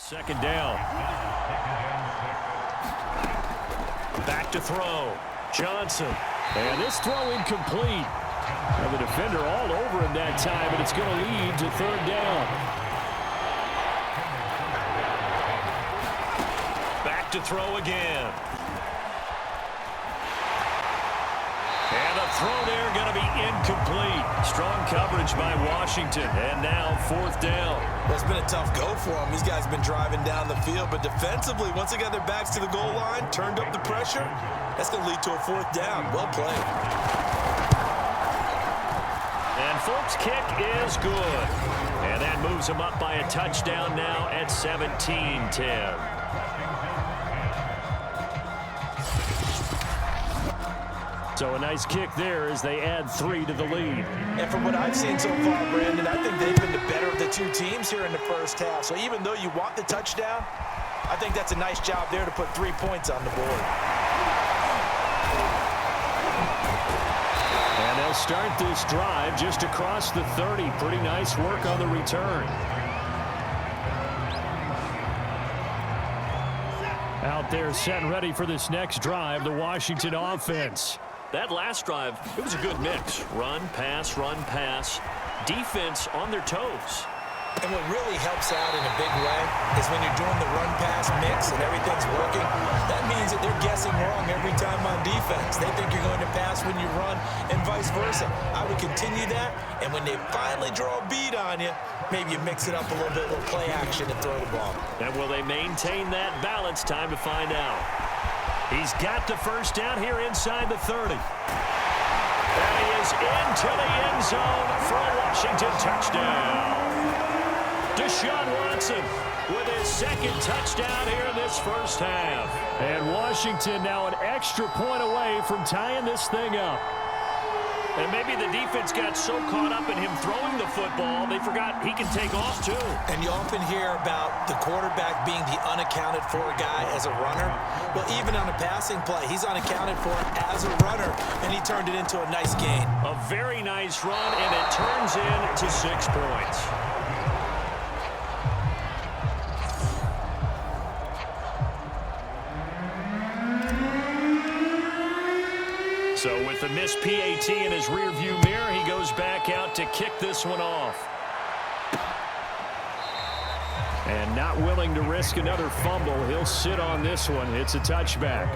Second down. Back to throw. Johnson. And this throw incomplete. And the defender all over him that time, and it's going to lead to third down. Back to throw again. And a throw there going to be incomplete. Strong coverage by Washington. And now fourth down. Well, it's been a tough go for him. These guys have been driving down the field. But defensively, once they got their backs to the goal line, turned up the pressure, that's going to lead to a fourth down. Well played. And Folks' kick is good. And that moves him up by a touchdown now at 17-10. So a nice kick there as they add 3 to the lead. And from what I've seen so far, Brandon, I think they've been the better of the two teams here in the first half. So even though you want the touchdown, I think that's a nice job there to put 3 points on the board. And they'll start this drive just across the 30. Pretty nice work on the return. Out there set and ready for this next drive, the Washington offense. That last drive, it was a good mix. Run, pass, defense on their toes. And what really helps out in a big way is when you're doing the run-pass mix and everything's working, that means that they're guessing wrong every time on defense. They think you're going to pass when you run and vice versa. I would continue that, and when they finally draw a bead on you, maybe you mix it up a little bit with play action and throw the ball. And will they maintain that balance? Time to find out. He's got the first down here inside the 30. And he is into the end zone for a Washington touchdown. Deshaun Watson with his second touchdown here in this first half. And Washington now an extra point away from tying this thing up. And maybe the defense got so caught up in him throwing the football, they forgot he can take off too. And you often hear about the quarterback being the unaccounted for guy as a runner. Well, even on a passing play, he's unaccounted for as a runner, and he turned it into a nice gain. A very nice run, and it turns into 6 points. So with the missed PAT in his rearview mirror, he goes back out to kick this one off. And not willing to risk another fumble, he'll sit on this one. It's a touchback.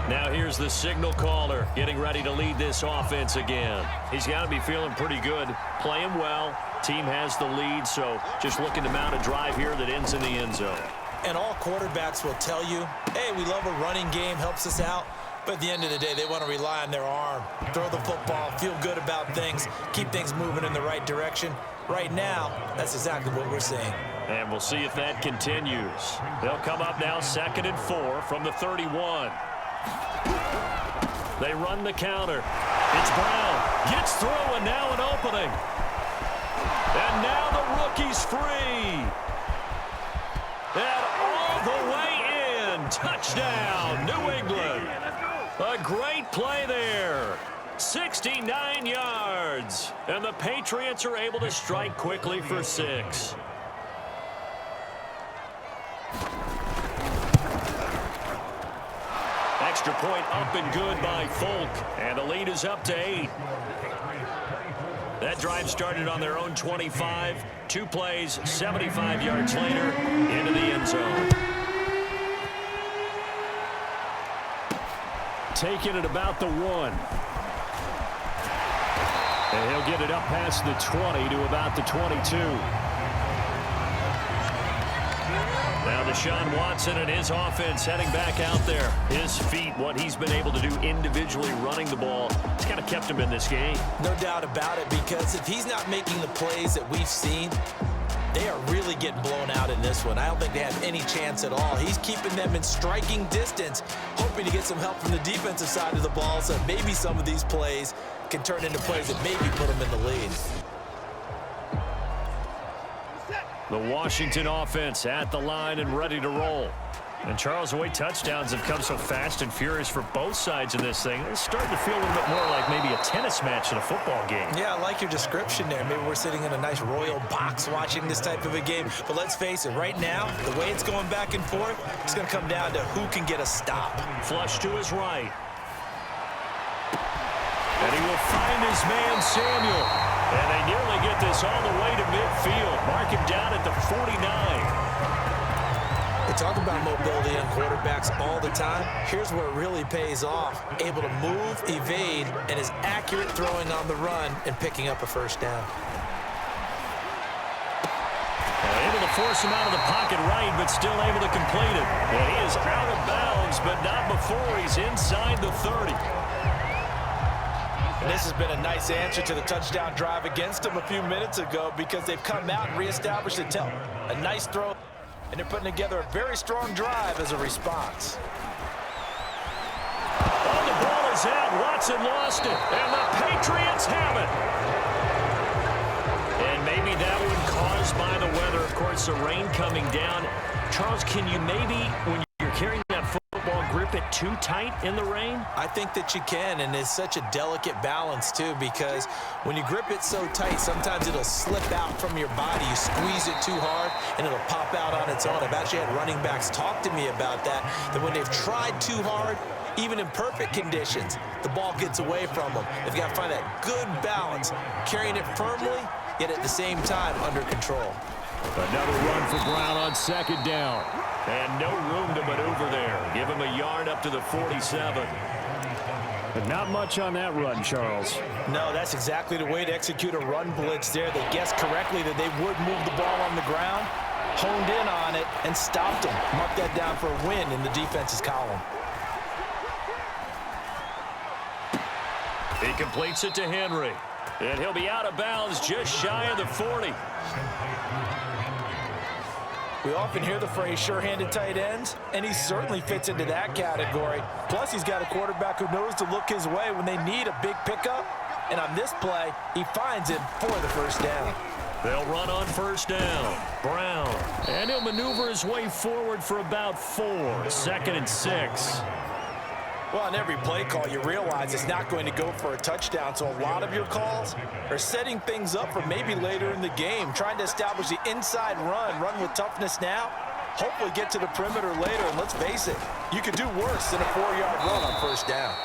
Now here's the signal caller getting ready to lead this offense again. He's got to be feeling pretty good, playing well. Team has the lead, so just looking to mount a drive here that ends in the end zone. And all quarterbacks will tell you, hey, we love a running game, helps us out. But at the end of the day, they want to rely on their arm, throw the football, feel good about things, keep things moving in the right direction. Right now, that's exactly what we're seeing. And we'll see if that continues. They'll come up now 2nd and 4 from the 31. They run the counter. It's Brown. Gets through, and now an opening. And now the rookie's free. And all the way in. Touchdown, New England. A great play there. 69 yards. And the Patriots are able to strike quickly for 6. Extra point up and good by Folk. And the lead is up to 8. That drive started on their own 25. 2 plays, 75 yards later, into the end zone. Taking it about the 1. And he'll get it up past the 20 to about the 22. Now Deshaun Watson and his offense heading back out there. His feet, what he's been able to do individually running the ball, it's kind of kept him in this game. No doubt about it, because if he's not making the plays that we've seen, they are really getting blown out in this one. I don't think they have any chance at all. He's keeping them in striking distance, hoping to get some help from the defensive side of the ball, so maybe some of these plays can turn into plays that maybe put them in the lead. The Washington offense at the line and ready to roll. And Charles, the way touchdowns have come so fast and furious for both sides of this thing, it's starting to feel a little bit more like maybe a tennis match in a football game. Yeah, I like your description there. Maybe we're sitting in a nice royal box watching this type of a game. But let's face it, right now, the way it's going back and forth, it's going to come down to who can get a stop. Flush to his right. And he will find his man, Samuel. And they nearly get this all the way to midfield. Mark him down at the 49. We talk about mobility on quarterbacks all the time. Here's where it really pays off. Able to move, evade, and is accurate throwing on the run and picking up a first down. Able to force him out of the pocket right, but still able to complete it. And he is out of bounds, but not before he's inside the 30. And this has been a nice answer to the touchdown drive against them a few minutes ago because they've come out and reestablished a nice throw. And they're putting together a very strong drive as a response. Oh, the ball is out. Watson lost it. And the Patriots have it. And maybe that one caused by the weather. Of course, the rain coming down. Charles, can you maybe, when you're carrying that football, grip it too tight in the rain? I think that you can, and it's such a delicate balance, too, because when you grip it so tight, sometimes it'll slip out from your body. You squeeze it too hard, and it'll pop out on its own. I've actually had running backs talk to me about that when they've tried too hard, even in perfect conditions, the ball gets away from them. They've got to find that good balance, carrying it firmly, yet at the same time under control. Another run for Brown on second down. And no room to maneuver there. Give him a yard up to the 47. But not much on that run, Charles. No, that's exactly the way to execute a run blitz there. They guessed correctly that they would move the ball on the ground, honed in on it, and stopped them. Mark that down for a win in the defense's column. He completes it to Henry. And he'll be out of bounds just shy of the 40. We often hear the phrase sure-handed tight ends, and he certainly fits into that category. Plus, he's got a quarterback who knows to look his way when they need a big pickup. And on this play, he finds him for the first down. They'll run on first down. Brown. And he'll maneuver his way forward for about 4. 2nd and 6. Well, on every play call, you realize it's not going to go for a touchdown, so a lot of your calls are setting things up for maybe later in the game, trying to establish the inside run with toughness now, hopefully get to the perimeter later, and let's face it, you could do worse than a 4-yard run on first down.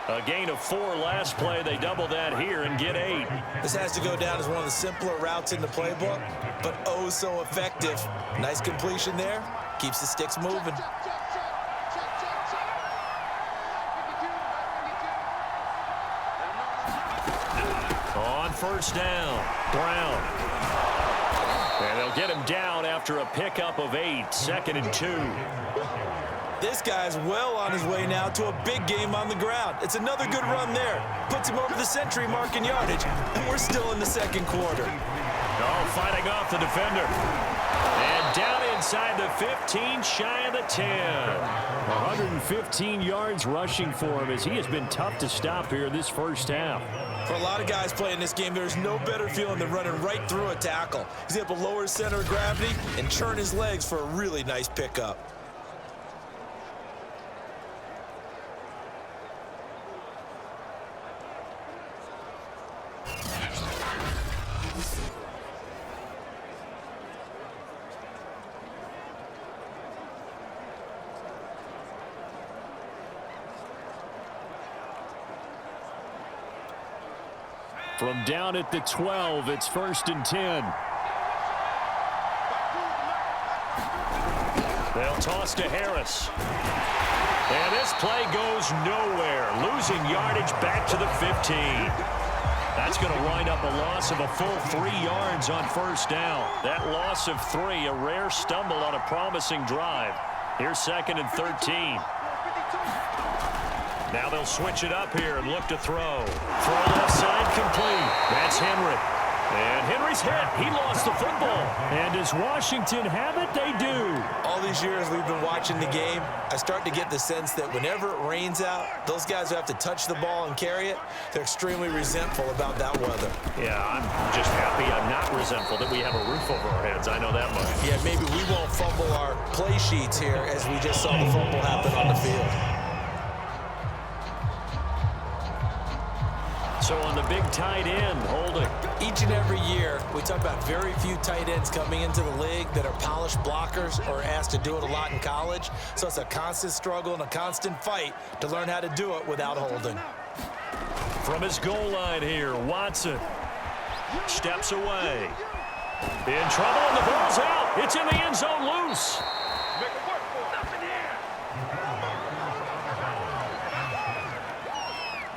A gain of 4 last play. They double that here and get 8. This has to go down as one of the simpler routes in the playbook, but oh so effective. Nice completion there, keeps the sticks moving. On first down, Brown. And they'll get him down after a pickup of 8, 2nd and 2. This guy's well on his way now to a big game on the ground. It's another good run there. Puts him over the century mark in yardage, and we're still in the second quarter. Oh, fighting off the defender. And down inside the 15, shy of the 10. 115 yards rushing for him as he has been tough to stop here this first half. For a lot of guys playing this game, there's no better feeling than running right through a tackle. He's able to lower his center of gravity and churn his legs for a really nice pickup. From down at the 12, it's 1st and 10. They'll toss to Harris. And this play goes nowhere. Losing yardage back to the 15. That's going to wind up a loss of a full 3 yards on first down. That loss of 3, a rare stumble on a promising drive. Here's 2nd and 13. Now they'll switch it up here and look to throw. Throw left side complete. That's Henry. And Henry's hit. He lost the football. And does Washington have it? They do. All these years we've been watching the game, I start to get the sense that whenever it rains out, those guys who have to touch the ball and carry it, they're extremely resentful about that weather. Yeah, I'm just happy I'm not resentful that we have a roof over our heads. I know that much. Yeah, maybe we won't fumble our play sheets here as we just saw the fumble happen on the field. So on the big tight end, holding. Each and every year, we talk about very few tight ends coming into the league that are polished blockers or asked to do it a lot in college. So it's a constant struggle and a constant fight to learn how to do it without holding. From his goal line here, Watson steps away. In trouble, and the ball's out. It's in the end zone loose.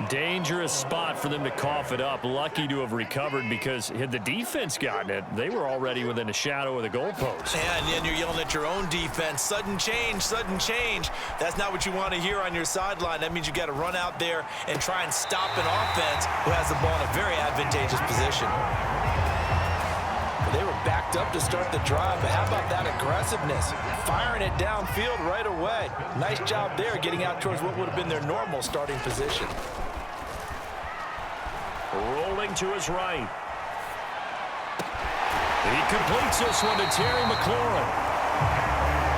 Dangerous spot for them to cough it up. Lucky to have recovered because had the defense gotten it, they were already within a shadow of the goalpost. Yeah, and then you're yelling at your own defense. Sudden change, sudden change. That's not what you want to hear on your sideline. That means you got to run out there and try and stop an offense who has the ball in a very advantageous position. They were backed up to start the drive, but how about that aggressiveness? Firing it downfield right away. Nice job there getting out towards what would have been their normal starting position. Rolling to his right. He completes this one to Terry McLaurin.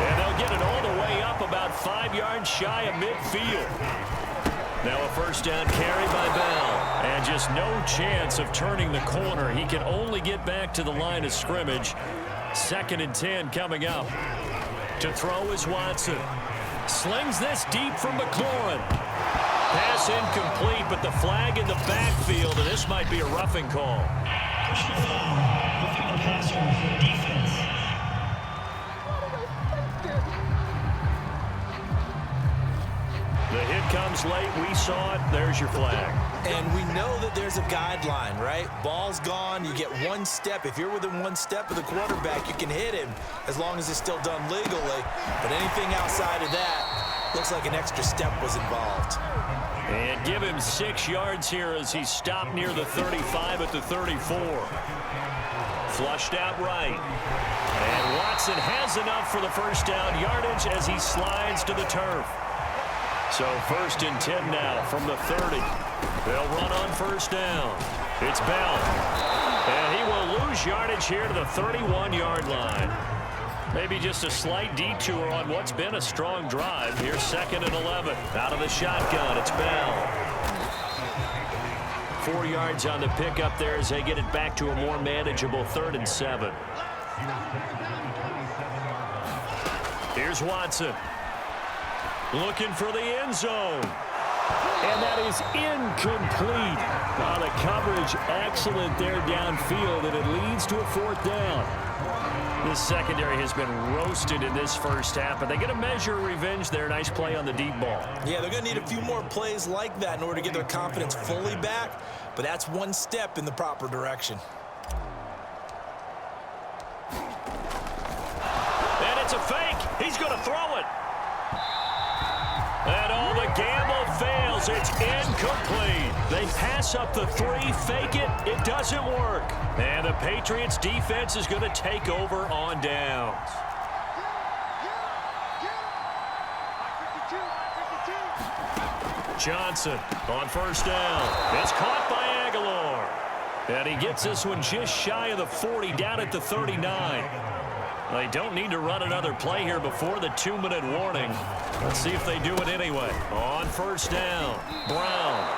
And they'll get it all the way up about 5 yards shy of midfield. Now a first down carry by Bell. And just no chance of turning the corner. He can only get back to the line of scrimmage. 2nd and 10 coming up. To throw is Watson. Slings this deep from McLaurin. Pass incomplete, but the flag in the backfield, and this might be a roughing call. Personal foul, roughing the passer for defense. The hit comes late. We saw it. There's your flag. And we know that there's a guideline, right? Ball's gone. You get 1 step. If you're within 1 step of the quarterback, you can hit him as long as it's still done legally. But anything outside of that, looks like an extra step was involved. And give him 6 yards here as he stopped near the 35 at the 34. Flushed out right. And Watson has enough for the first down yardage as he slides to the turf. So 1st and 10 now from the 30. They'll run on first down. It's Bell. And he will lose yardage here to the 31-yard line. Maybe just a slight detour on what's been a strong drive. Here's 2nd and 11. Out of the shotgun, it's Bell. 4 yards on the pickup there as they get it back to a more manageable 3rd and 7. Here's Watson. Looking for the end zone. And that is incomplete. The coverage excellent there downfield, and it leads to a 4th down. This secondary has been roasted in this first half, but they get a measure of revenge there. Nice play on the deep ball. Yeah, they're going to need a few more plays like that in order to get their confidence fully back, but that's 1 step in the proper direction. And it's a fake. He's going to throw it. And all the gamble fails. It's incomplete. They pass up the 3, fake it. It doesn't work. And the Patriots defense is going to take over on downs. Johnson on first down. It's caught by Aguilar. And he gets this one just shy of the 40, down at the 39. They don't need to run another play here before the 2-minute warning. Let's see if they do it anyway. On first down, Brown.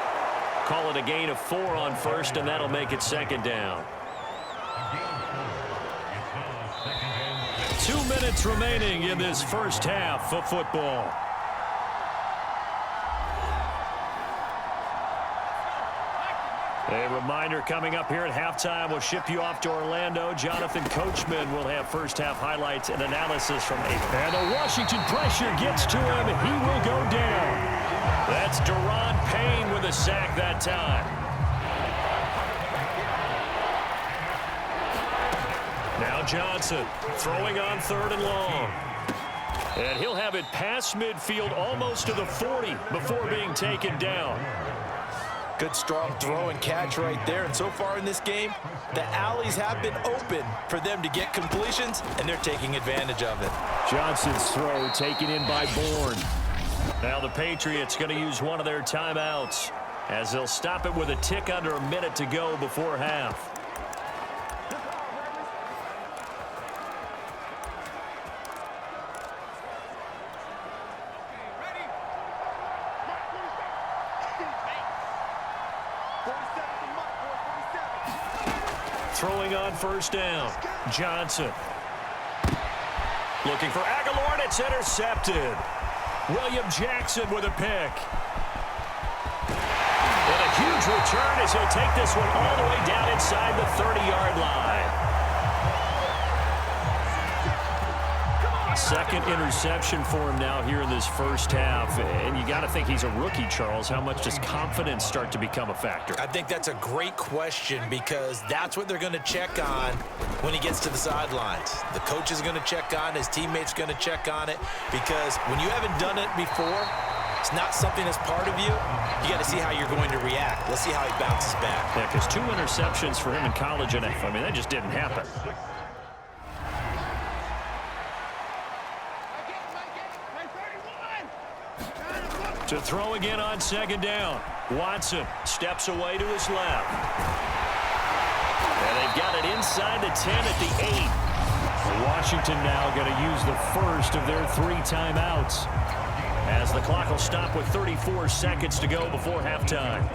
Call it a gain of 4 on first, and that'll make it 2nd down. 2 minutes remaining in this first half of football. A reminder coming up here at halftime. We'll ship you off to Orlando. Jonathan Coachman will have first-half highlights and analysis from April. And the Washington pressure gets to him. He will go down. That's Deron Payne with a sack that time. Now Johnson throwing on 3rd and long. And he'll have it past midfield almost to the 40 before being taken down. Good strong throw and catch right there. And so far in this game, the alleys have been open for them to get completions, and they're taking advantage of it. Johnson's throw taken in by Bourne. Now the Patriots going to use one of their timeouts as they'll stop it with a tick under a minute to go before half. Throwing on first down, Johnson. Looking for Aguilar, and it's intercepted. William Jackson with a pick. And a huge return as he'll take this one all the way down inside the 30-yard line. Second interception for him now here in this first half. And you got to think he's a rookie, Charles. How much does confidence start to become a factor? I think that's a great question because that's what they're going to check on when he gets to the sidelines. The coach is going to check on, his teammates are going to check on it, because when you haven't done it before, it's not something that's part of you. You got to see how you're going to react. Let's see how he bounces back. Yeah, because 2 interceptions for him in college, and I mean, that just didn't happen. To throw again on second down. Watson steps away to his left. And they've got it inside the 10 at the 8. Washington now going to use the first of their 3 timeouts, as the clock will stop with 34 seconds to go before halftime.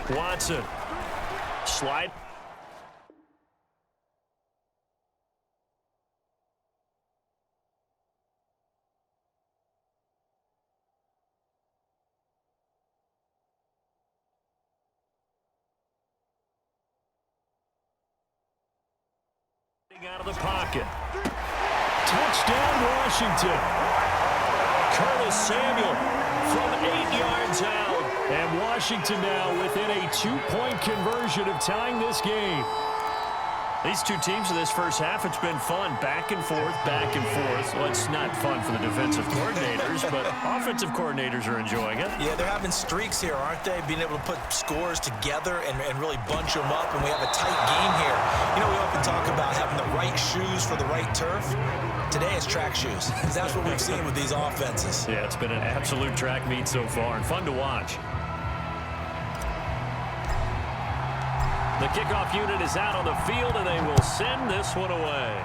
Watson. Slide. Out of the pocket. touchdown Washington. Curtis Samuel from 8 yards out. And Washington now within a 2-point conversion of tying this game. These two teams in this first half, it's been fun. Back and forth, back and forth. Well, it's not fun for the defensive coordinators, but offensive coordinators are enjoying it. Yeah, they're having streaks here, aren't they? Being able to put scores together and really bunch them up, and we have a tight game here. You know, we often talk about having the right shoes for the right turf. Today it's track shoes. That's what we've seen with these offenses. Yeah, it's been an absolute track meet so far, and fun to watch. The kickoff unit is out on the field, and they will send this one away.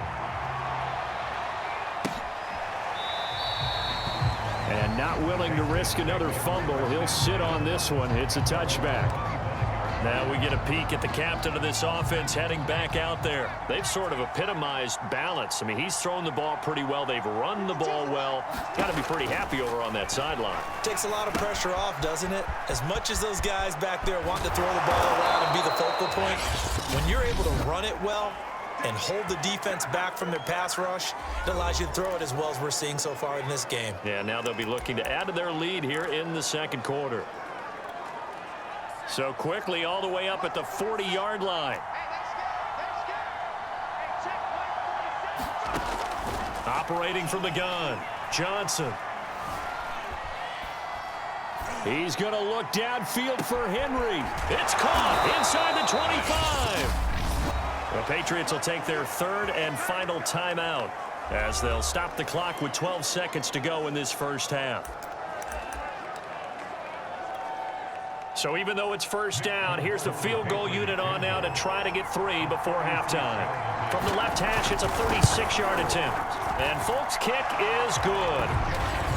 And not willing to risk another fumble, he'll sit on this one. It's a touchback. Now we get a peek at the captain of this offense heading back out there. They've sort of epitomized balance. I mean, he's thrown the ball pretty well. They've run the ball well. Got to be pretty happy over on that sideline. Takes a lot of pressure off, doesn't it? As much as those guys back there want to throw the ball around and be the focal point, when you're able to run it well and hold the defense back from their pass rush, it allows you to throw it as well as we're seeing so far in this game. Yeah, now they'll be looking to add to their lead here in the second quarter. So quickly all the way up at the 40-yard line. Operating from the gun, Johnson. He's going to look downfield for Henry. It's caught inside the 25. The Patriots will take their third and final timeout as they'll stop the clock with 12 seconds to go in this first half. So even though it's first down, here's the field goal unit on now to try to get 3 before halftime. From the left hash, it's a 36-yard attempt. And Folk's kick is good.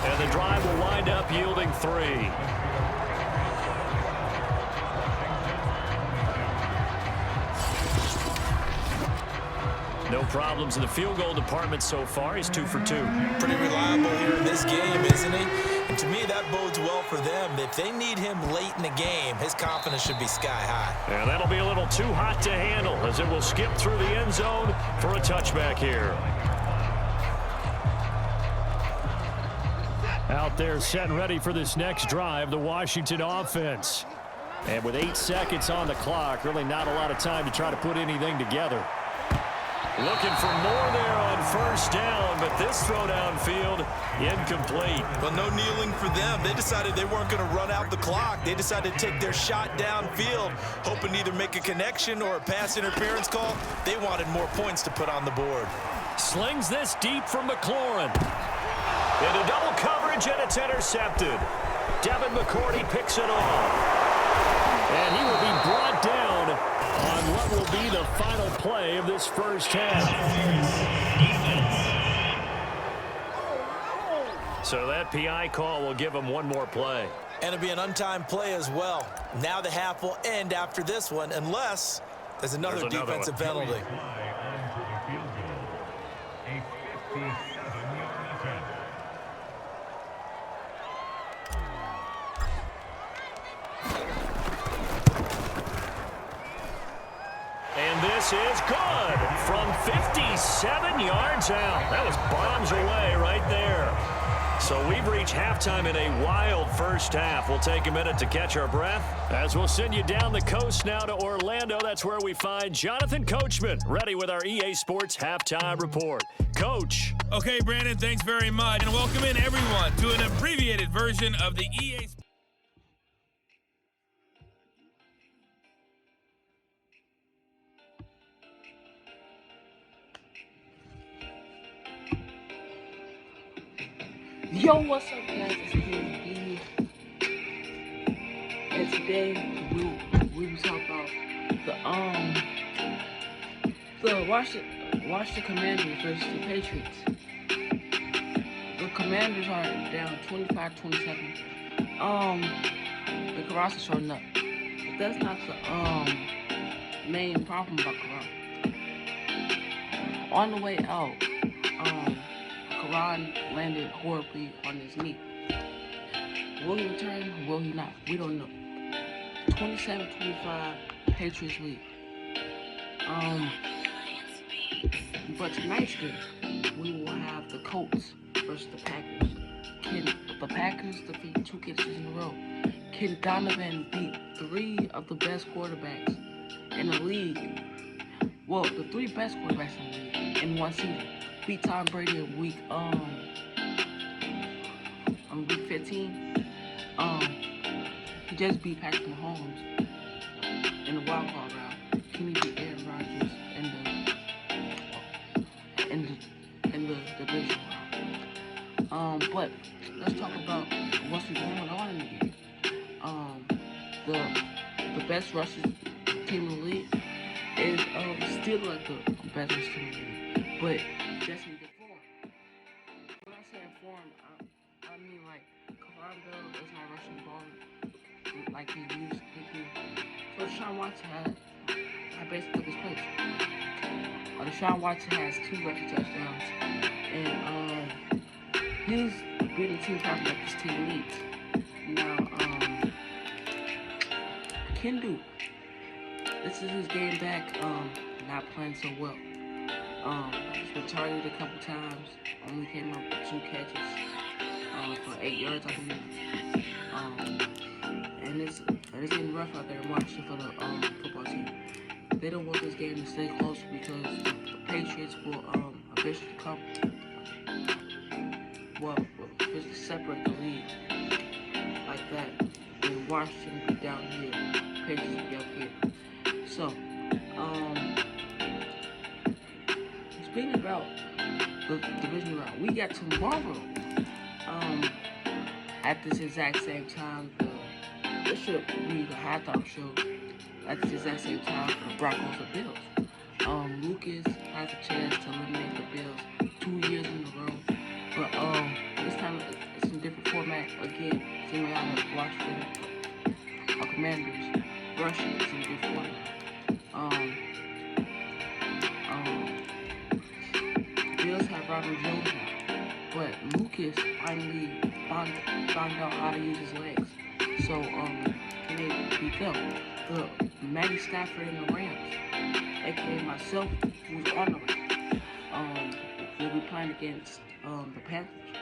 And the drive will wind up yielding 3. No problems in the field goal department so far. He's 2 for 2. Pretty reliable here in this game, isn't he? And to me, that bodes well for them. If they need him late in the game, his confidence should be sky high. And that'll be a little too hot to handle as it will skip through the end zone for a touchback here. Out there set and ready for this next drive, the Washington offense. And with 8 seconds on the clock, really not a lot of time to try to put anything together. Looking for more there on first down, but this throw downfield incomplete. Well, no kneeling for them. They decided they weren't going to run out the clock. They decided to take their shot downfield, hoping to either make a connection or a pass interference call. They wanted more points to put on the board. Slings this deep from McLaurin. Into double coverage, and it's intercepted. Devin McCourty picks it off. And he will be brought down on what will be the final play of this first half. So that PI call will give him one more play. And it'll be an untimed play as well. Now the half will end after this one, unless there's another defensive penalty. This is good from 57 yards out. That was bombs away right there. So we've reached halftime in a wild first half. We'll take a minute to catch our breath as we'll send you down the coast now to Orlando. That's where we find Jonathan Coachman, ready with our EA Sports Halftime Report. Coach. Okay, Brandon, thanks very much. And welcome in, everyone, to an abbreviated version of the EA Sports. Yo, what's up, guys? It's DFC. And today we will talk about the Washington Commanders versus the Patriots. The Commanders are down 25-27. The Carras is showing up, but that's not the main problem about Carras. On the way out, Karan landed horribly on his knee. Will he return? Will he not? We don't know. 27-25, Patriots lead. But tonight's game, we will have the Colts versus the Packers. Can the Packers defeat 2 catches in a row? Can Donovan beat 3 of the best quarterbacks in the league? Well, the 3 best quarterbacks in the league in one season. Beat Tom Brady in week 15. He just beat Patrick Mahomes in the wild card round. Can he beat Aaron Rodgers in the division round? But let's talk about what's going on in the game. The best rushing team in the league is still like the best rushing team in the league, but just in good form. When I say in form, I mean like Cavando is not rushing the ball like he used to do. So Deshaun Watson I basically took his place. Deshaun Watson has 2 rushing touchdowns, and he's beating team talking that this team needs. Now, Kendu, this is his game back. Not playing so well. He's been targeted a couple times. Only came up with 2 catches for 8 yards, I believe. And it's getting rough out there in Washington for the football team. They don't want this game to stay close because the Patriots will eventually come. Well, just separate the league like that. And Washington be down here, Patriots be up here. So, speaking about the division round, we got tomorrow. At this exact same time, this should be the halftime show. At this exact same time for the Broncos and Bills. Lucas has a chance to eliminate the Bills 2 years in a row, but this time it's in a different format again. Same way I have watched the Commanders rushing is in a different format. Bills have Robert Jones now, but Lucas finally found out how to use his legs. So can they beat them? The Matty Stafford and the Rams, aka myself, who's on the Rams, will be playing against the Panthers,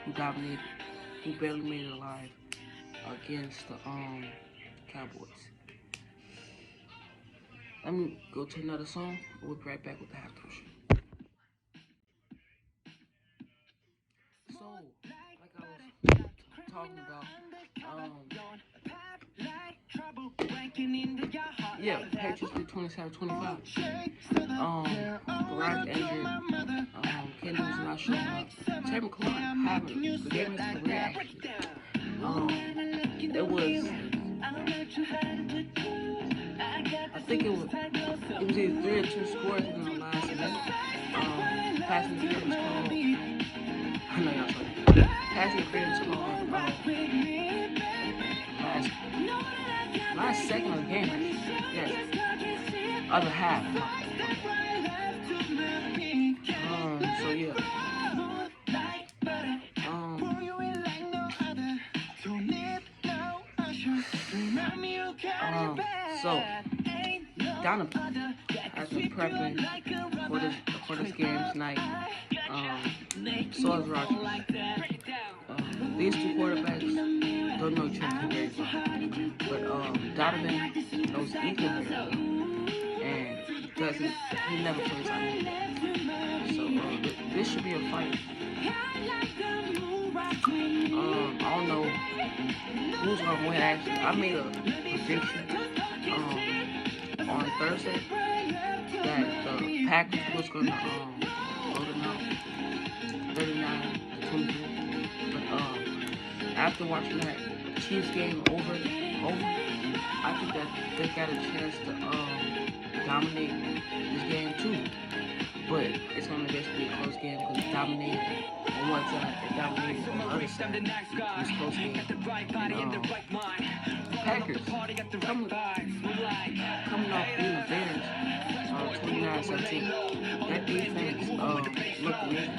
who dominated, who barely made it alive, against the Cowboys. Let me go to another song. We'll be right back with the halftime show. So, like I was talking about, yeah, Patriots did 27-25. Barack injured. Kendall was not showing up. Terry McLaurin having the game of his career, actually. It was, I think it was either 3 or 2 scores in the last minute. Passing the was called. I know y'all talking. Passing the was called last second of the game. Yes. Other half. So yeah. So Donovan has been prepping for this game tonight. So is Rodgers. These 2 quarterbacks don't know each other very well, but Donovan knows Ethan very well, and he never plays on him. So this should be a fight. I don't know who's gonna win. Actually, I made a prediction on Thursday that the Packers was gonna blow them out 39-23. But after watching that Chiefs game over, I think that they got a chance to dominate this game too. But it's going to basically be a close game because it's dominated on one side and dominated on the other side. It's close game. Packers coming off being the Bears 29-17. That defense looked weak.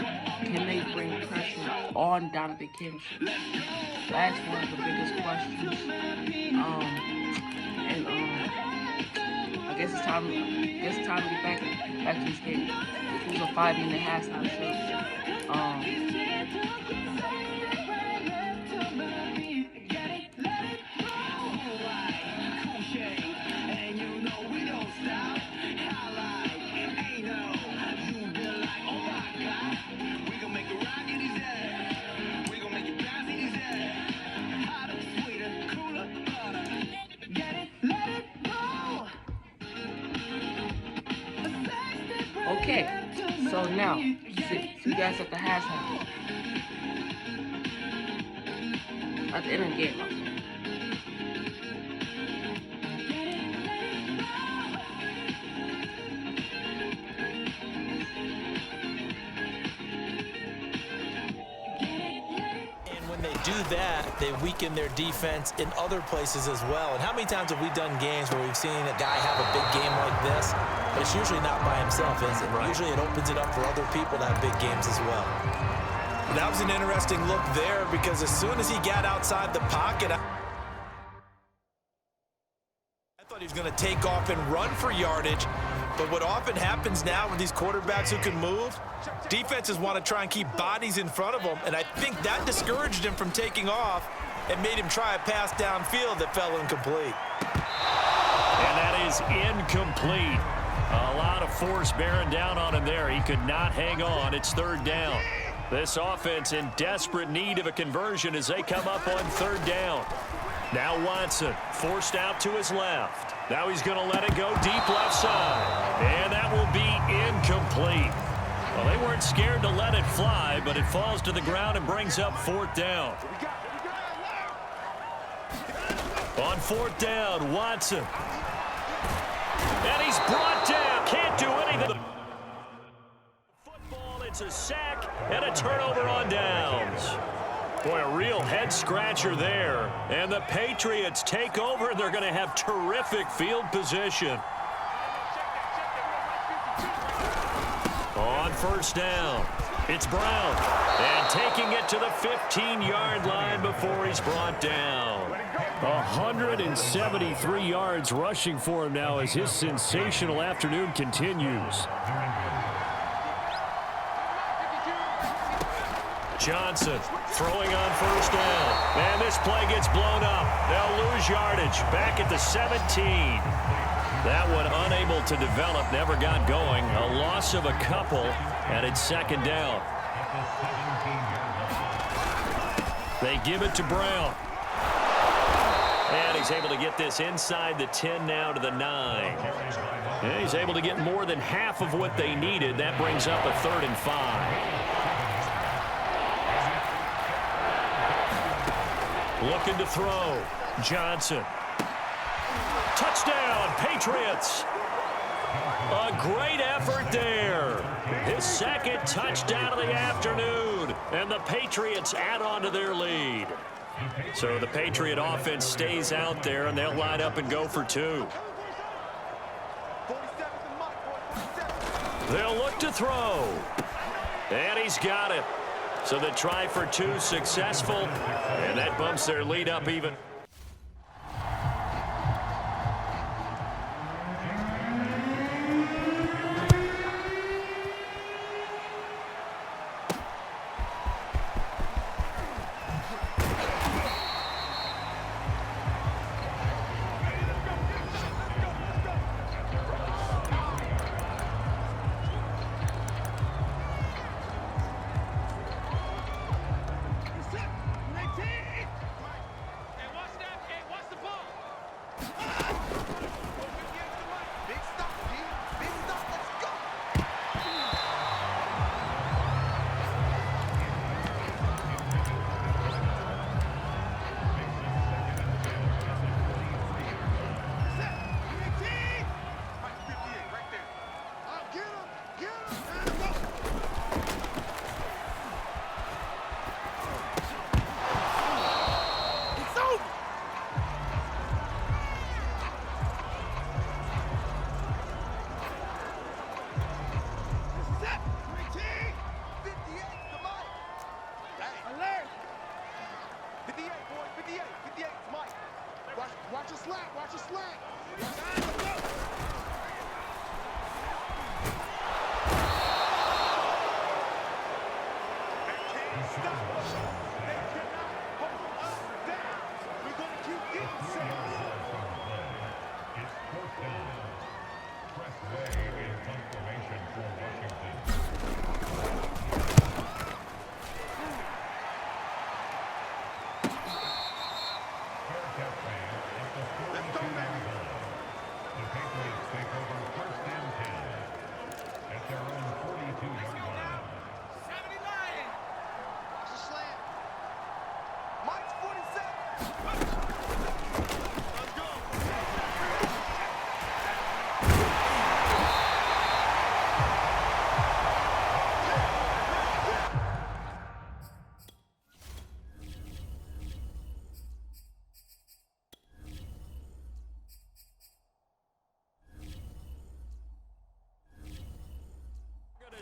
Can they bring pressure on Donovan Kingston? That's one of the biggest questions. I guess it's time to get back to this game. This was a 5-minute halftime show. Okay, so now, see you guys at the halftime. At the end of the game. And when they do that, they weaken their defense in other places as well. And how many times have we done games where we've seen a guy have a big game like this? But it's usually not by himself, is it? Right. Usually it opens it up for other people to have big games as well. But that was an interesting look there because as soon as he got outside the pocket, I thought he was going to take off and run for yardage. But what often happens now with these quarterbacks who can move, defenses want to try and keep bodies in front of them. And I think that discouraged him from taking off and made him try a pass downfield that fell incomplete. And that is incomplete. A lot of force bearing down on him there. He could not hang on. It's 3rd down. This offense in desperate need of a conversion as they come up on 3rd down. Now Watson forced out to his left. Now he's going to let it go deep left side. And that will be incomplete. Well, they weren't scared to let it fly, but it falls to the ground and brings up 4th down. On 4th down, Watson. And he's brought down. Can't do anything. Football, it's a sack and a turnover on downs. Boy, a real head-scratcher there. And the Patriots take over. They're going to have terrific field position. On 1st down, it's Brown. And taking it to the 15-yard line before he's brought down. 173 yards rushing for him now as his sensational afternoon continues. Johnson throwing on first down. And this play gets blown up. They'll lose yardage. Back at the 17. That one unable to develop, never got going. A loss of a couple, and it's second down. They give it to Brown. And he's able to get this inside the 10 now to the 9. And he's able to get more than half of what they needed. That brings up a 3rd and 5. Looking to throw. Johnson. Touchdown, Patriots. A great effort there. His second touchdown of the afternoon. And the Patriots add on to their lead. So the Patriot offense stays out there, and they'll line up and go for 2. They'll look to throw. And he's got it. So the try for 2 successful, and that bumps their lead up even.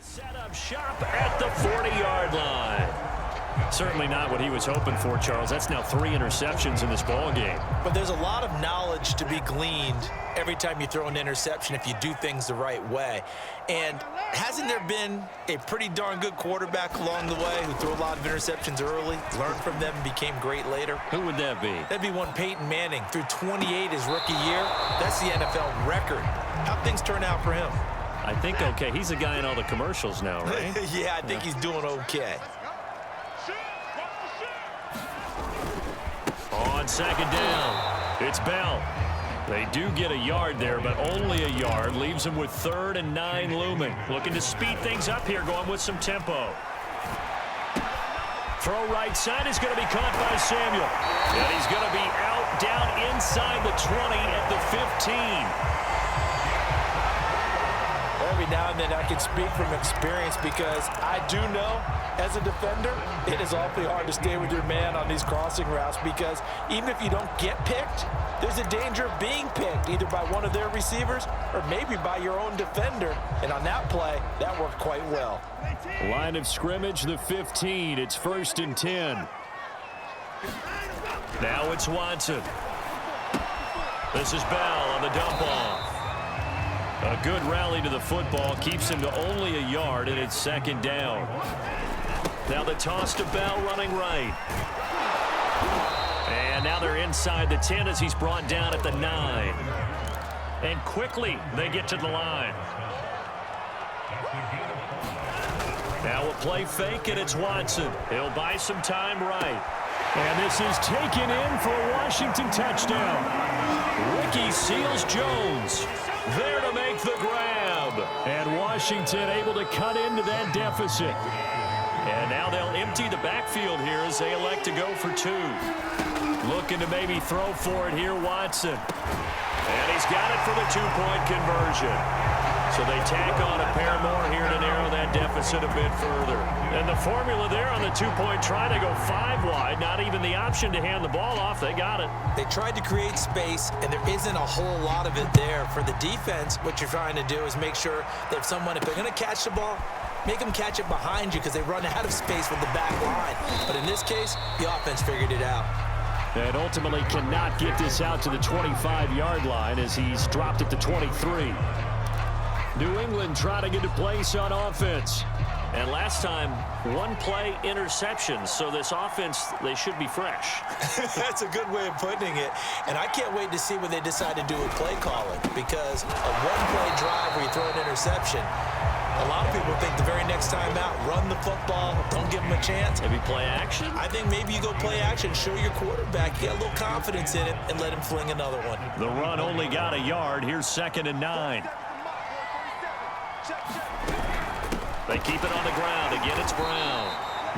Set up shop at the 40-yard line. Certainly not what he was hoping for, Charles. That's now 3 interceptions in this ball game. But there's a lot of knowledge to be gleaned every time you throw an interception if you do things the right way. And hasn't there been a pretty darn good quarterback along the way who threw a lot of interceptions early, learned from them, and became great later? Who would that be? That'd be one Peyton Manning. Threw 28 his rookie year. That's the NFL record. How'd things turn out for him? I think okay. He's a guy in all the commercials now, right? Yeah, I think he's doing okay. On second down, it's Bell. They do get a yard there, but only a yard. Leaves them with 3rd and 9 looming. Looking to speed things up here, going with some tempo. Throw right side is going to be caught by Samuel. And he's going to be out down inside the 20 at the 15. Every now and then I can speak from experience because I do know as a defender it is awfully hard to stay with your man on these crossing routes because even if you don't get picked, there's a danger of being picked either by one of their receivers or maybe by your own defender. And on that play, that worked quite well. Line of scrimmage, the 15. It's 1st and 10. Now it's Watson. This is Bell on the dump off. A good rally to the football keeps him to only a yard, and it's 2nd down. Now the toss to Bell running right. And now they're inside the 10 as he's brought down at the 9. And quickly they get to the line. Now a play fake, and it's Watson. He'll buy some time right. And this is taken in for a Washington touchdown. Ricky Seals-Jones there to make the grab. And Washington able to cut into that deficit. And now they'll empty the backfield here as they elect to go for 2. Looking to maybe throw for it here, Watson. And he's got it for the 2-point conversion. So they tack on a pair more here to narrow that deficit a bit further. And the formula there on the 2-point try to go 5 wide. Not even the option to hand the ball off. They got it. They tried to create space, and there isn't a whole lot of it there. For the defense, what you're trying to do is make sure that if they're going to catch the ball, make them catch it behind you because they run out of space with the back line. But in this case, the offense figured it out. And ultimately cannot get this out to the 25-yard line as he's dropped it to 23. New England trying to get to place on offense. And last time, 1-play interception. So this offense, they should be fresh. That's a good way of putting it. And I can't wait to see what they decide to do with play calling, because a 1-play drive where you throw an interception, a lot of people think the very next time out, run the football, don't give them a chance. Maybe play action? I think maybe you go play action, show your quarterback, get a little confidence in it, and let him fling another one. The run only got a yard. Here's 2nd and 9. They keep it on the ground. Again, it's Brown.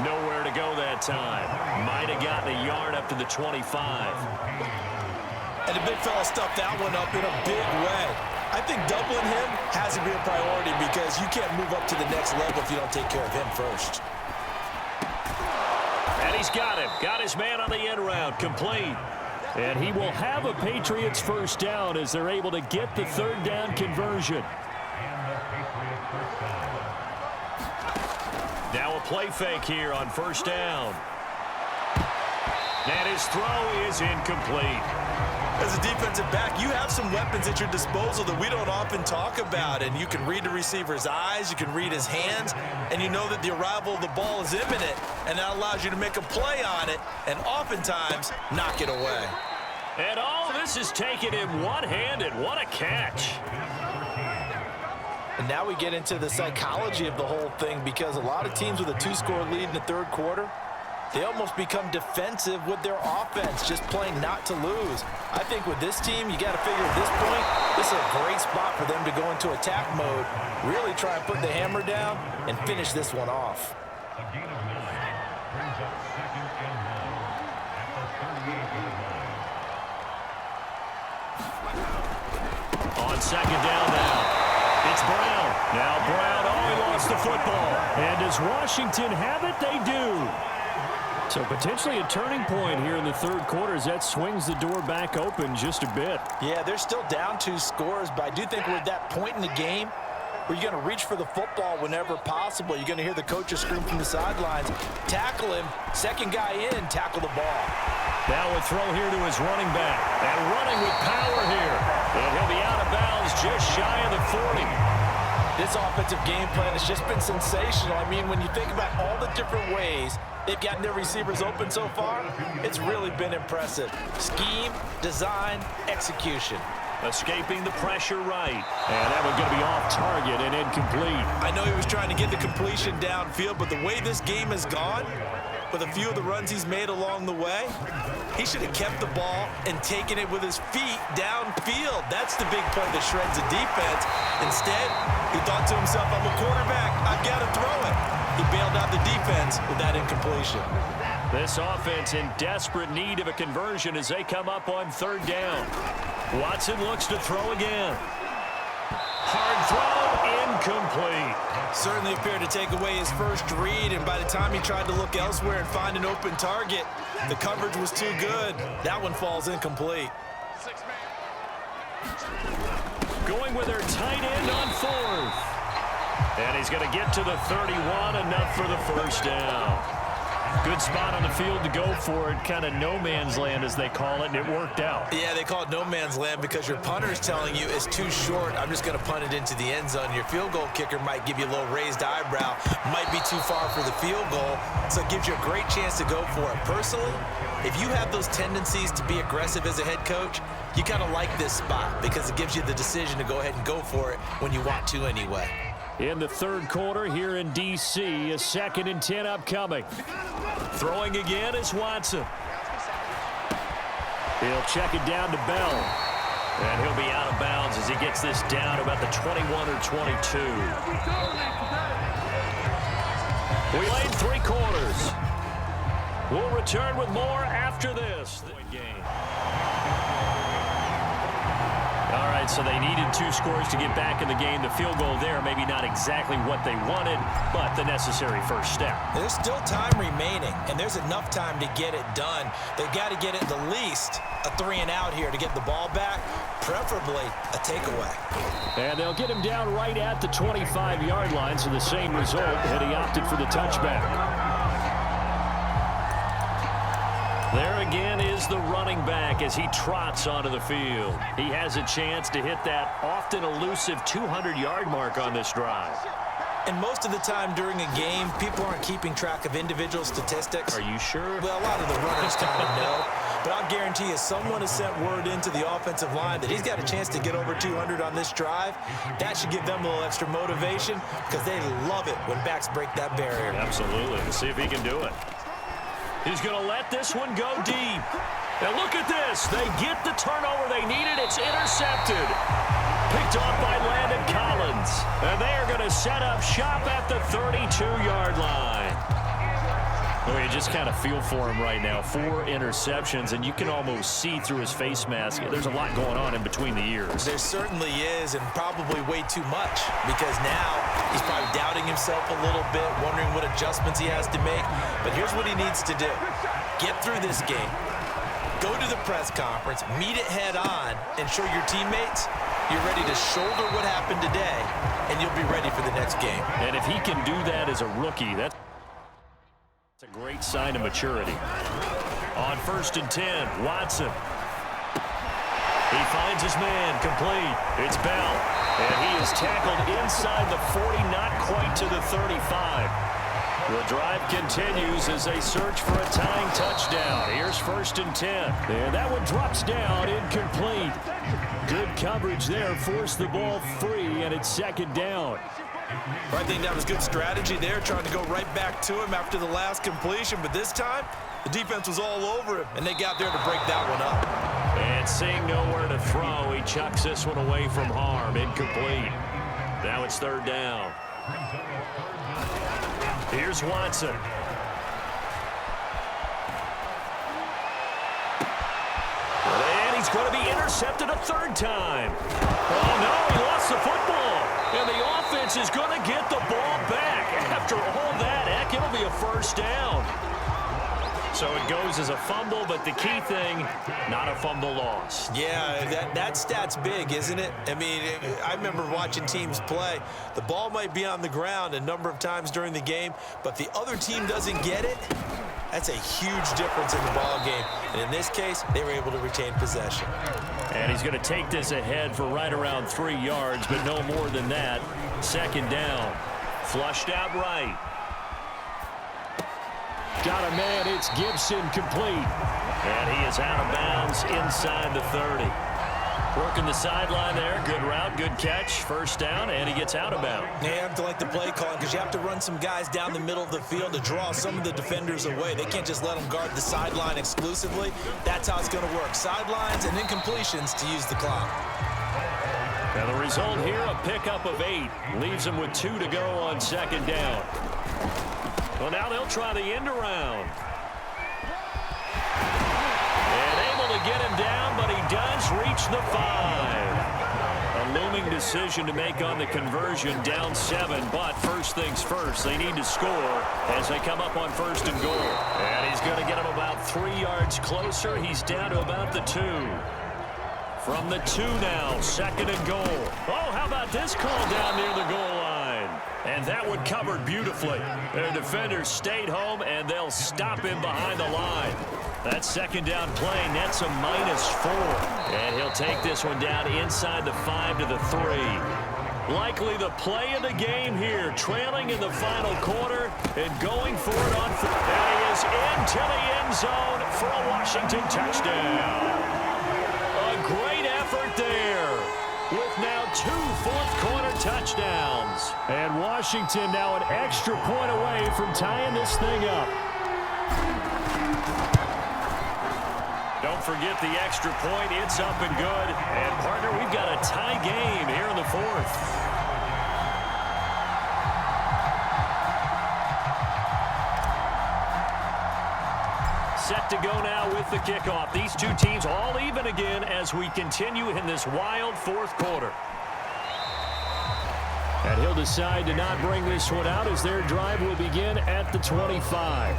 Nowhere to go that time. Might have gotten a yard up to the 25. And the big fella stuffed that one up in a big way. I think doubling him has to be a priority because you can't move up to the next level if you don't take care of him first. And he's got him. Got his man on the end route. Complete. And he will have a Patriots first down as they're able to get the 3rd down conversion. Now a play fake here on 1st down. And his throw is incomplete. As a defensive back, you have some weapons at your disposal that we don't often talk about, and you can read the receiver's eyes, you can read his hands, and you know that the arrival of the ball is imminent, and that allows you to make a play on it and oftentimes knock it away. And all this is taken in one-handed. What a catch. And now we get into the psychology of the whole thing, because a lot of teams with a 2-score lead in the 3rd quarter, they almost become defensive with their offense, just playing not to lose. I think with this team, you got to figure at this point, this is a great spot for them to go into attack mode, really try and put the hammer down and finish this one off. On 2nd down now. It's Brown. Now Brown, he lost the football. And does Washington have it? They do. So potentially a turning point here in the 3rd quarter as that swings the door back open just a bit. Yeah, they're still down 2 scores, but I do think we're at that point in the game where you're going to reach for the football whenever possible. You're going to hear the coaches scream from the sidelines, tackle him, 2nd guy in, tackle the ball. Now a throw here to his running back. And running with power here. And he'll be out of bounds just shy of the 40. This offensive game plan has just been sensational. I mean, when you think about all the different ways they've gotten their receivers open so far, it's really been impressive. Scheme, design, execution. Escaping the pressure right. And that one's going to be off target and incomplete. I know he was trying to get the completion downfield, but the way this game has gone, with a few of the runs he's made along the way, he should have kept the ball and taken it with his feet downfield. That's the big play that shreds the defense. Instead, he thought to himself, I'm a quarterback, I've got to throw it. He bailed out the defense with that incompletion. This offense in desperate need of a conversion as they come up on 3rd down. Watson looks to throw again. Hard throw, incomplete. Certainly appeared to take away his first read, and by the time he tried to look elsewhere and find an open target, the coverage was too good. That one falls incomplete. Going with their tight end on 4th. And he's going to get to the 31, enough for the 1st down. Good spot on the field to go for it, kind of no man's land as they call it, and it worked out. Yeah, they call it no man's land because your punter's telling you it's too short. I'm just going to punt it into the end zone. Your field goal kicker might give you a little raised eyebrow, might be too far for the field goal, so it gives you a great chance to go for it. Personally, if you have those tendencies to be aggressive as a head coach, you kind of like this spot because it gives you the decision to go ahead and go for it when you want to anyway. In the third quarter here in D.C., a 2nd and 10 upcoming. Throwing again is Watson. He'll check it down to Bell. And he'll be out of bounds as he gets this down about the 21 or 22. We played 3 quarters. We'll return with more after this. Game. All right, so they needed 2 scores to get back in the game. The field goal there, maybe not exactly what they wanted, but the necessary first step. There's still time remaining, and there's enough time to get it done. They've got to get it at least a 3-and-out here to get the ball back, preferably a takeaway. And they'll get him down right at the 25-yard line, so the same result, and he opted for the touchback. There again is the running back as he trots onto the field. He has a chance to hit that often elusive 200-yard mark on this drive. And most of the time during a game, people aren't keeping track of individual statistics. Are you sure? Well, a lot of the runners kind of know. But I'll guarantee you someone has sent word into the offensive line that he's got a chance to get over 200 on this drive. That should give them a little extra motivation because they love it when backs break that barrier. Absolutely. Let's see if he can do it. He's going to let this one go deep. And look at this. They get the turnover they needed. It's intercepted. Picked off by Landon Collins. And they are going to set up shop at the 32-yard line. Oh, you just kind of feel for him right now. 4 interceptions, and you can almost see through his face mask. There's a lot going on in between the ears. There certainly is, and probably way too much, because now he's probably doubting himself a little bit, wondering what adjustments he has to make. But here's what he needs to do. Get through this game. Go to the press conference, meet it head on, and show your teammates you're ready to shoulder what happened today, and you'll be ready for the next game. And if he can do that as a rookie, that's a great sign of maturity. On 1st and 10, Watson. He finds his man, complete. It's Bell, and he is tackled inside the 40, not quite to the 35. The drive continues as they search for a tying touchdown. Here's 1st and 10. And that one drops down, incomplete. Good coverage there, forced the ball free, and it's 2nd down. I think that was good strategy there, trying to go right back to him after the last completion. But this time, the defense was all over him, and they got there to break that one up. And seeing nowhere to throw, he chucks this one away from harm. Incomplete. Now it's 3rd down. Here's Watson. And he's going to be intercepted a 3rd time. Oh, no, he lost the football. And the offense is going to get the ball back. After all that, heck, it'll be a 1st down. So it goes as a fumble, but the key thing, not a fumble loss. Yeah, that stat's big, isn't it? I mean, I remember watching teams play. The ball might be on the ground a number of times during the game, but the other team doesn't get it. That's a huge difference in the ball game. And in this case, they were able to retain possession. And he's going to take this ahead for right around 3 yards, but no more than that. 2nd down. Flushed out right. Got a man, it's Gibson, complete. And he is out of bounds inside the 30. Working the sideline there. Good route, good catch. 1st down, and he gets out of bounds. You have to like the play calling because you have to run some guys down the middle of the field to draw some of the defenders away. They can't just let them guard the sideline exclusively. That's how it's going to work. Sidelines and incompletions to use the clock. Now the result here, a pickup of 8. Leaves them with 2 to go on 2nd down. Well, now they'll try the end around. To get him down, but he does reach the 5. A looming decision to make on the conversion, down 7, but first things first, they need to score as they come up on 1st and goal. And he's going to get him about 3 yards closer. He's down to about the 2. From the 2 now, 2nd and goal. Oh, how about this call down near the goal line? And that one covered beautifully. Their defenders stayed home, and they'll stop him behind the line. That second down play nets a -4. And he'll take this one down inside the 5 to the 3. Likely the play of the game here, trailing in the final quarter and going for it on foot. And he is into the end zone for a Washington touchdown. A great effort there, with now 2 fourth-quarter touchdowns. And Washington now an extra point away from tying this thing up. Don't forget the extra point. It's up and good. And, partner, we've got a tie game here in the 4th. Set to go now with the kickoff. These two teams all even again as we continue in this wild 4th quarter. And he'll decide to not bring this one out as their drive will begin at the 25.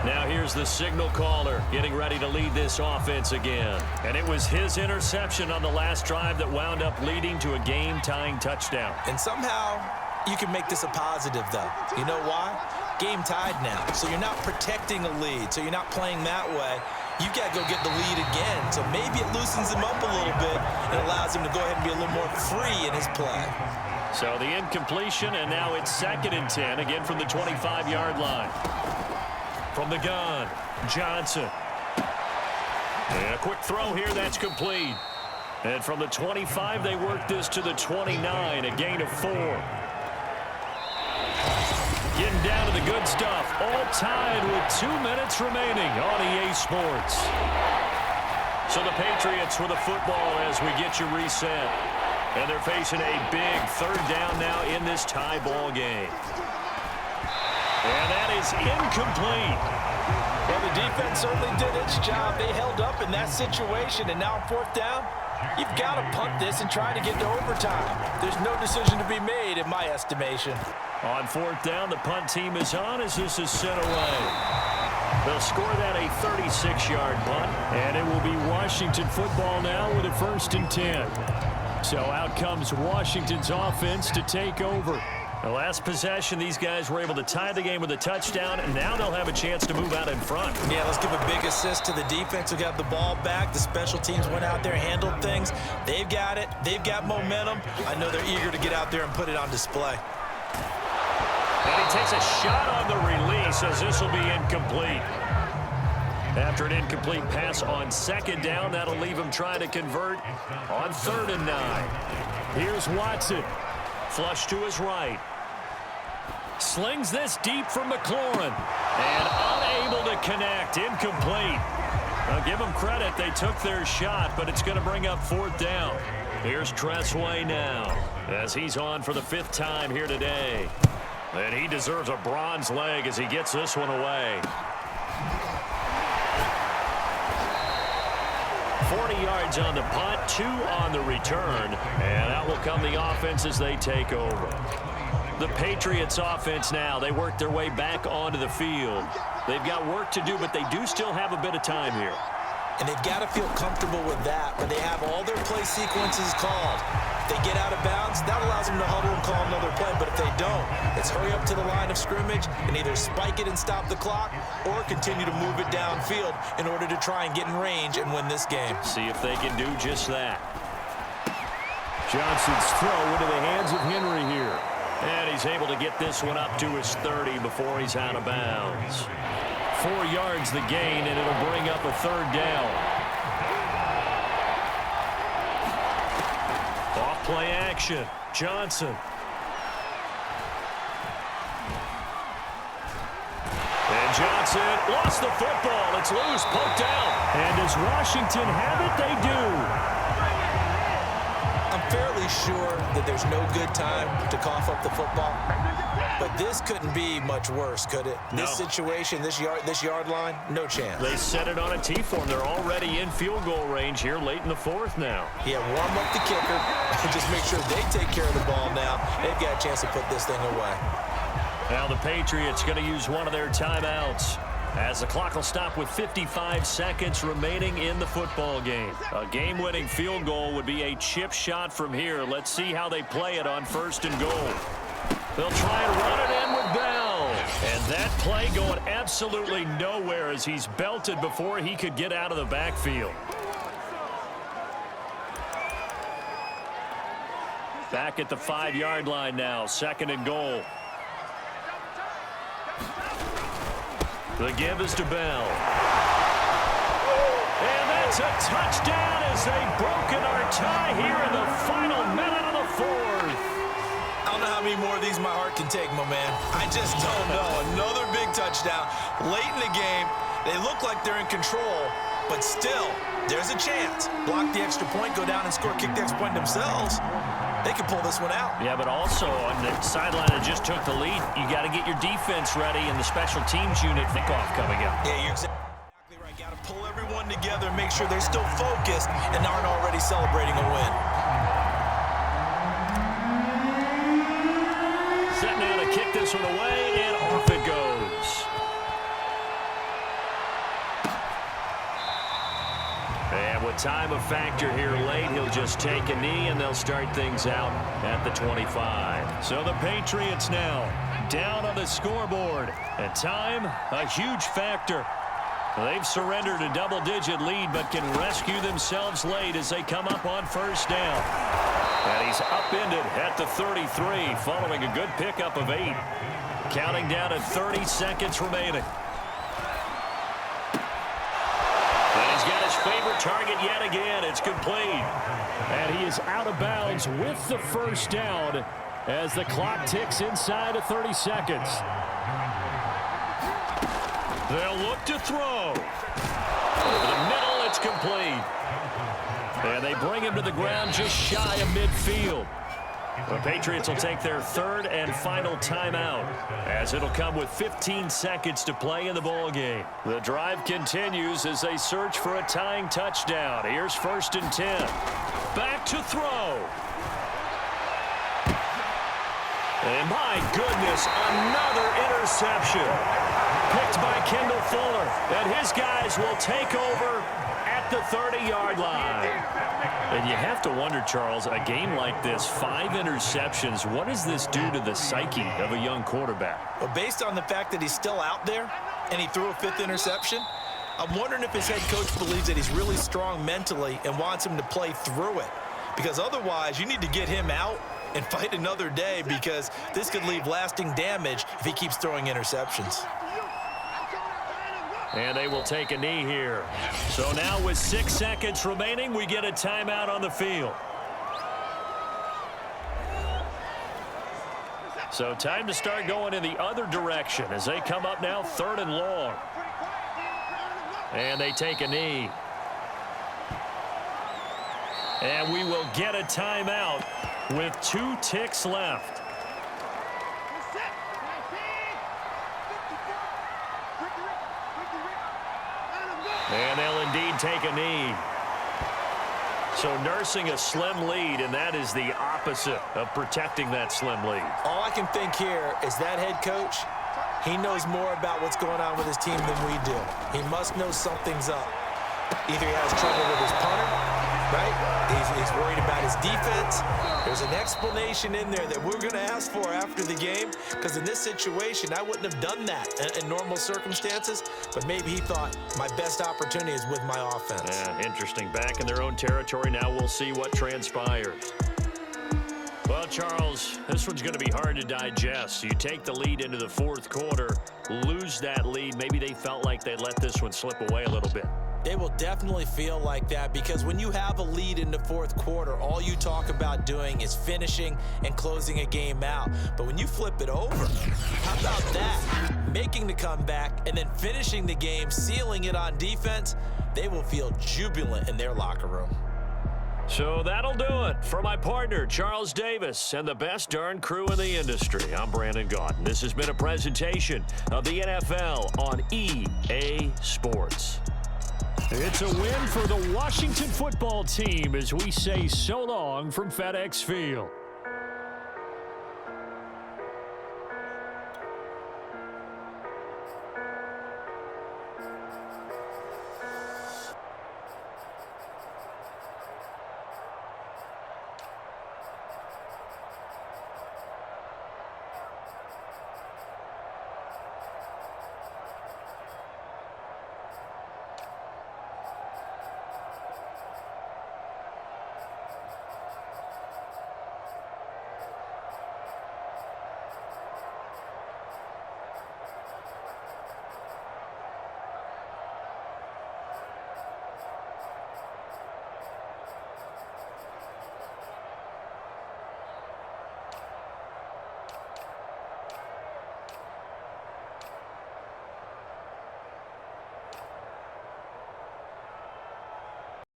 Now here's the signal caller getting ready to lead this offense again. And it was his interception on the last drive that wound up leading to a game-tying touchdown. And somehow you can make this a positive, though. You know why? Game tied now. So you're not protecting a lead. So you're not playing that way. You've got to go get the lead again. So maybe it loosens him up a little bit and allows him to go ahead and be a little more free in his play. So the incompletion, and now it's 2nd and 10, again from the 25-yard line. From the gun, Johnson. And a quick throw here, that's complete. And from the 25, they work this to the 29, a gain of 4. Getting down to the good stuff, all tied with 2 minutes remaining on EA Sports. So the Patriots with a football as we get you reset. And they're facing a big 3rd down now in this tie ball game. And that is incomplete. Well, the defense certainly did its job. They held up in that situation, and now on 4th down, you've got to punt this and try to get to overtime. There's no decision to be made, in my estimation. On 4th down, the punt team is on as this is sent away. They'll score that a 36-yard punt. And it will be Washington football now with a 1st and 10. So out comes Washington's offense to take over. The last possession, these guys were able to tie the game with a touchdown, and now they'll have a chance to move out in front. Yeah, let's give a big assist to the defense who got the ball back. The special teams went out there, handled things. They've got it. They've got momentum. I know they're eager to get out there and put it on display. And he takes a shot on the release as this will be incomplete. After an incomplete pass on 2nd down, that'll leave him trying to convert on 3rd and 9. Here's Watson. Flush to his right. Slings this deep from McLaurin. And unable to connect. Incomplete. Now give them credit. They took their shot, but it's going to bring up 4th down. Here's Tressway now as he's on for the 5th time here today. And he deserves a bronze leg as he gets this one away. 40 yards on the punt, 2 on the return, and out will come the offense as they take over. The Patriots offense now, they work their way back onto the field. They've got work to do, but they do still have a bit of time here. And they've got to feel comfortable with that, where they have all their play sequences called. If they get out of bounds, that allows them to huddle and call another play. But if they don't, it's hurry up to the line of scrimmage and either spike it and stop the clock or continue to move it downfield in order to try and get in range and win this game. See if they can do just that. Johnson's throw into the hands of Henry here. And he's able to get this one up to his 30 before he's out of bounds. 4 yards the gain, and it'll bring up a 3rd down. Off play action. Johnson. And Johnson lost the football. It's loose, poked out. And does Washington have it? They do. I'm fairly sure that there's no good time to cough up the football. But this couldn't be much worse, could it? No. This situation, this yard line, no chance. They set it on a T-form. They're already in field goal range here late in the 4th now. Yeah, warm up the kicker and just make sure they take care of the ball now. They've got a chance to put this thing away. Now the Patriots going to use one of their timeouts as the clock will stop with 55 seconds remaining in the football game. A game-winning field goal would be a chip shot from here. Let's see how they play it on 1st and goal. They'll try and run it in with Bell. And that play going absolutely nowhere as he's belted before he could get out of the backfield. Back at the 5-yard line now, 2nd and goal. The give is to Bell. And that's a touchdown as they've broken our tie here in the final minute of the 4th. I don't know how many more of these my heart can take, my man. I just don't know. Another big touchdown. Late in the game, they look like they're in control, but still, there's a chance. Block the extra point, go down and score, kick the extra point themselves. They can pull this one out. Yeah, but also on the sideline that just took the lead, you got to get your defense ready and the special teams unit kickoff coming up. Yeah, you're exactly right. Got to pull everyone together and make sure they're still focused and aren't already celebrating a win. Set now to kick this one away, and off it goes. And with time a factor here late, he'll just take a knee, and they'll start things out at the 25. So the Patriots now down on the scoreboard. And time, a huge factor. They've surrendered a double-digit lead, but can rescue themselves late as they come up on 1st down. And he's upended at the 33, following a good pickup of 8. Counting down at 30 seconds remaining. Favorite target yet again. It's complete. And he is out of bounds with the 1st down as the clock ticks inside of 30 seconds. They'll look to throw. Over the middle, it's complete. And they bring him to the ground just shy of midfield. The Patriots will take their 3rd and final timeout as it'll come with 15 seconds to play in the ball game. The drive continues as they search for a tying touchdown. Here's 1st and 10. Back to throw. And my goodness, another interception. Picked by Kendall Fuller. And his guys will take over at the 30-yard line. And you have to wonder, Charles, a game like this, 5 interceptions, what does this do to the psyche of a young quarterback? Well, based on the fact that he's still out there and he threw a 5th interception, I'm wondering if his head coach believes that he's really strong mentally and wants him to play through it. Because otherwise, you need to get him out and fight another day, because this could leave lasting damage if he keeps throwing interceptions. And they will take a knee here. So now with 6 seconds remaining, we get a timeout on the field. So time to start going in the other direction as they come up now 3rd and long. And they take a knee. And we will get a timeout with 2 ticks left. And they'll indeed take a knee. So nursing a slim lead, and that is the opposite of protecting that slim lead. All I can think here is that head coach, he knows more about what's going on with his team than we do. He must know something's up. Either he has trouble with his punter, right? He's worried about his defense. There's an explanation in there that we're going to ask for after the game, because in this situation, I wouldn't have done that in normal circumstances, but maybe he thought my best opportunity is with my offense. Yeah, interesting. Back in their own territory now, we'll see what transpires. Well, Charles, this one's going to be hard to digest. You take the lead into the 4th quarter, lose that lead. Maybe they felt like they let this one slip away a little bit. They will definitely feel like that, because when you have a lead in the 4th quarter, all you talk about doing is finishing and closing a game out. But when you flip it over, how about that? Making the comeback and then finishing the game, sealing it on defense, they will feel jubilant in their locker room. So that'll do it for my partner, Charles Davis, and the best darn crew in the industry. I'm Brandon Gaudin. This has been a presentation of the NFL on EA Sports. It's a win for the Washington football team as we say so long from FedEx Field.